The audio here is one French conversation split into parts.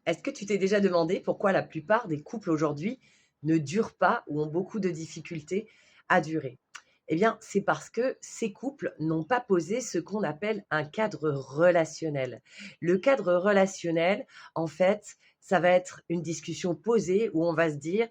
Est-ce que tu t'es déjà demandé pourquoi la plupart des couples aujourd'hui ne durent pas ou ont beaucoup de difficultés à durer? Eh bien, c'est parce que ces couples n'ont pas posé ce qu'on appelle un cadre relationnel. Le cadre relationnel, en fait, ça va être une discussion posée où on va se dire: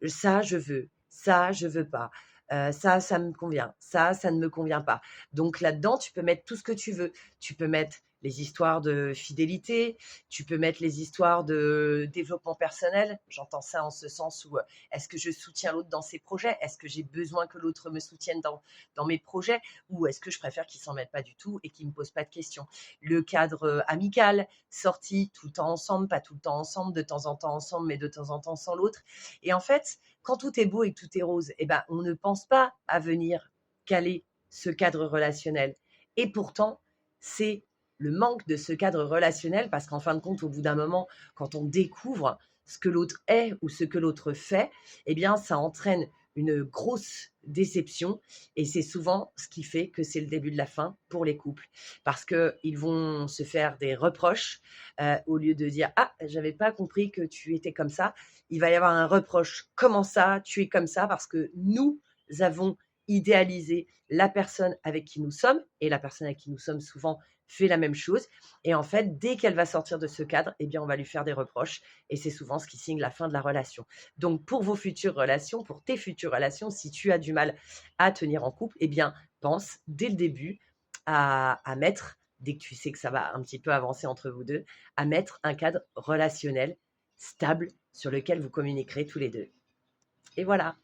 ça, je veux, ça, je veux pas, ça me convient, ça ne me convient pas. Donc là-dedans, tu peux mettre tout ce que tu veux. Tu peux mettre les histoires de fidélité, tu peux mettre les histoires de développement personnel. J'entends ça en ce sens où, est-ce que je soutiens l'autre dans ses projets? Est-ce que j'ai besoin que l'autre me soutienne dans mes projets? Ou est-ce que je préfère qu'il s'en mette pas du tout et qu'il me pose pas de questions? Le cadre, amical, sortie tout le temps ensemble, pas tout le temps ensemble, de temps en temps ensemble, mais de temps en temps sans l'autre. Et en fait, quand tout est beau et que tout est rose, eh ben, on ne pense pas à venir caler ce cadre relationnel. Et pourtant, c'est le manque de ce cadre relationnel, parce qu'en fin de compte, au bout d'un moment, quand on découvre ce que l'autre est ou ce que l'autre fait, eh bien, ça entraîne une grosse déception et c'est souvent ce qui fait que c'est le début de la fin pour les couples parce qu'ils vont se faire des reproches au lieu de dire ah j'avais pas compris que tu étais comme ça, il va y avoir un reproche. Comment ça, tu es comme ça? Parce que nous avons idéalisé la personne avec qui nous sommes, et la personne avec qui nous sommes souvent fait la même chose. Et en fait, dès qu'elle va sortir de ce cadre, eh bien, on va lui faire des reproches. Et c'est souvent ce qui signe la fin de la relation. Donc, pour vos futures relations, pour tes futures relations, si tu as du mal à tenir en couple, eh bien, pense dès le début à mettre, dès que tu sais que ça va un petit peu avancer entre vous deux, à mettre un cadre relationnel stable sur lequel vous communiquerez tous les deux. Et voilà.